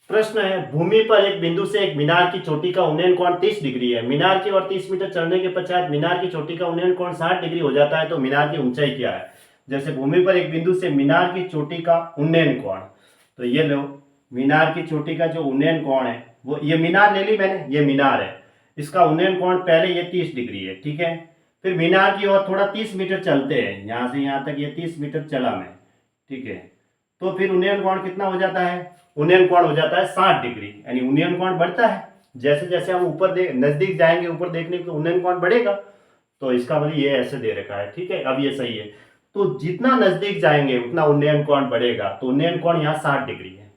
प्रश्न है, भूमि पर एक बिंदु से एक मीनार की चोटी का उन्नयन कोण 30 डिग्री है। मीनार की ओर 30 मीटर चढ़ने के पश्चात मीनार की चोटी का उन्नयन कोण 60 डिग्री हो जाता है, तो मीनार की ऊंचाई क्या है। जैसे भूमि पर एक बिंदु से मीनार की चोटी का उन्नयन कोण, तो ये लो, मीनार की चोटी का जो उन्नयन कोण है वो, ये मीनार ले ली मैंने, ये मीनार है, इसका उन्नयन कोण पहले ये 30 डिग्री है, ठीक है। फिर मीनार की ओर थोड़ा 30 मीटर चलते हैं, यहां से यहां तक ये 30 मीटर चला मैं, ठीक है। तो फिर उन्नयन कोण कितना हो जाता है, उन्नयन कोण हो जाता है 60 डिग्री, यानी उन्नयन कोण बढ़ता है। जैसे जैसे हम ऊपर नजदीक जाएंगे ऊपर देखने को उन्नयन कोण बढ़ेगा। तो इसका मतलब ये ऐसे दे रखा है, ठीक है। अब ये सही है, तो जितना नजदीक जाएंगे उतना उन्नयन कोण बढ़ेगा, तो उन्नयन कोण यहाँ 60 डिग्री है।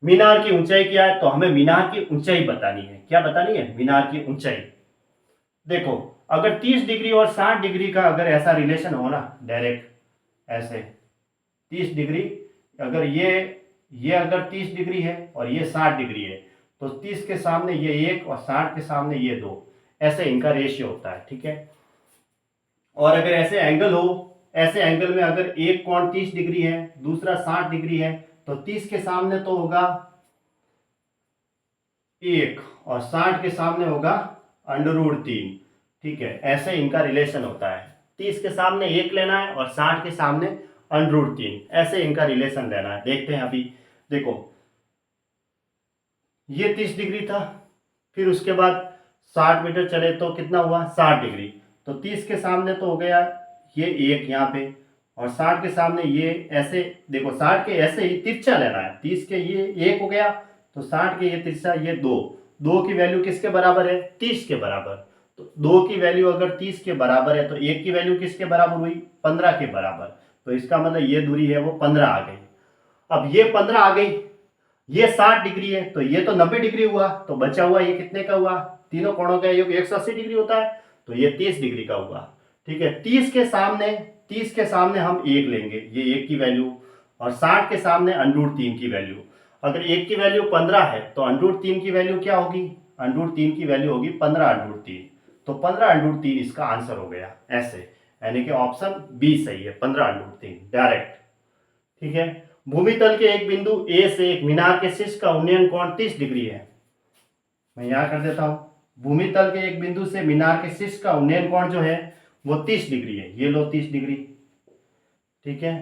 मीनार की ऊंचाई क्या है, तो हमें मीनार की ऊंचाई बतानी है। क्या बतानी है, मीनार की ऊंचाई। देखो, अगर 30 डिग्री और 60 डिग्री का अगर ऐसा रिलेशन हो ना, डायरेक्ट ऐसे 30 डिग्री, अगर ये अगर 30 डिग्री है और ये 60 डिग्री है, तो 30 के सामने ये 1 और 60 के सामने ये 2, ऐसे इनका रेशियो होता है, ठीक है। और अगर ऐसे एंगल हो, ऐसे एंगल में अगर एक कोण 30 डिग्री है, दूसरा 60 डिग्री है, तो 30 के सामने तो होगा 1 और 60 के सामने होगा √3, ठीक है। ऐसे इनका रिलेशन होता है, 30 के सामने 1 लेना है और 60 के सामने √3, ऐसे इनका रिलेशन लेना है। देखते हैं अभी, देखो ये 30 डिग्री था, फिर उसके बाद 60 मीटर चले तो कितना हुआ 60 डिग्री, तो 30 के सामने तो हो गया ये 1 यहाँ पे, और 60 के सामने ये ऐसे, देखो 60 के ऐसे ही तिरछा लेना है, 30 के ये 1 हो गया, तो 60 के ये तिरछा ये 2, 2 की वैल्यू किसके बराबर है, 30 के बराबर। तो 2 की वैल्यू अगर 30 के बराबर है तो 1 की वैल्यू किसके बराबर हुई, 15 के बराबर। तो इसका मतलब ये दूरी है वो 15 आ गई। अब ये 15 आ गई, ये 60 डिग्री है, तो ये तो 90 डिग्री हुआ, तो बचा हुआ ये कितने का हुआ, तीनों कोणों का योग 180 डिग्री होता है, तो ये 30 डिग्री का हुआ, ठीक है। 30 के सामने हम 1 लेंगे, ये 1 की वैल्यू, और 60 के सामने √3 की वैल्यू। अगर 1 की वैल्यू 15 है तो √3 की वैल्यू क्या होगी, √3 की वैल्यू होगी 15 √3, तो 15 √3 इसका आंसर हो गया ऐसे, यानी कि ऑप्शन बी सही है, 15 √3 डायरेक्ट, ठीक है। भूमि तल के एक बिंदु ए से एक मीनार के शीर्ष का उन्नयन कोण 30 डिग्री है। मैं यहां कर देता हूं, भूमि तल के एक बिंदु से मीनार के शीर्ष का उन्नयन कोण जो है वो 30 डिग्री है, ये लो 30 डिग्री, ठीक है।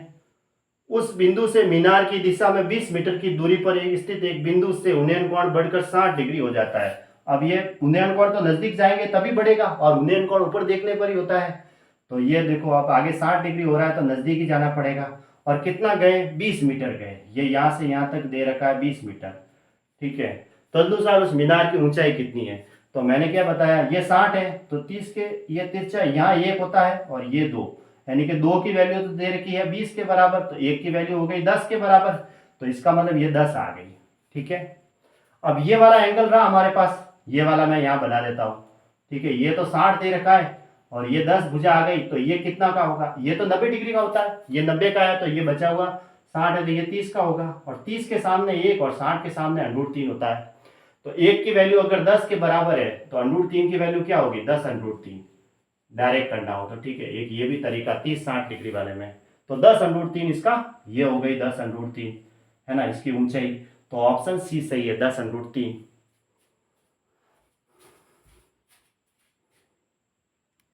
उस बिंदु से मीनार की दिशा में 20 मीटर की दूरी पर स्थित एक बिंदु से उन्नयन कोण बढ़कर 60 डिग्री हो जाता है। अब ये उन्नयन कोण तो नजदीक जाएंगे तभी बढ़ेगा, और उन्नयन कोण ऊपर देखने पर ही होता है। तो ये देखो, आप आगे 60 डिग्री हो रहा है तो नजदीक ही जाना पड़ेगा। और कितना गए, 20 मीटर गए, ये यहां से यहां तक दे रखा है 20 मीटर, ठीक है। तदनुसार उस मीनार की ऊंचाई कितनी है, तो मैंने क्या बताया, ये 60 है, तो 30 के ये तिरछा यहाँ 1 होता है और ये 2, यानी कि 2 की वैल्यू तो दे रखी है 20 के बराबर, तो 1 की वैल्यू हो गई 10 के बराबर, तो इसका मतलब ये 10 आ गई, ठीक है। अब ये वाला एंगल रहा हमारे पास, ये वाला मैं यहाँ बना देता हूँ, ठीक है। ये तो 60 दे रखा है और ये 10 भुजा आ गई, तो ये कितना का होगा, ये तो 90 डिग्री का होता है, ये 90 का है, तो ये बचा हुआ 60 है, तो ये 30 का होगा, और 30 के सामने 1 और 60 के सामने √3 होता है। तो 1 की वैल्यू अगर 10 के बराबर है तो √3 की वैल्यू क्या होगी, 10 √3, डायरेक्ट करना हो तो, ठीक है। एक ये भी तरीका 30-60 डिग्री वाले में, तो 10 √3 इसका ये हो गई 10 √3, है ना, इसकी ऊंचाई। तो ऑप्शन सी सही है, 10 √3।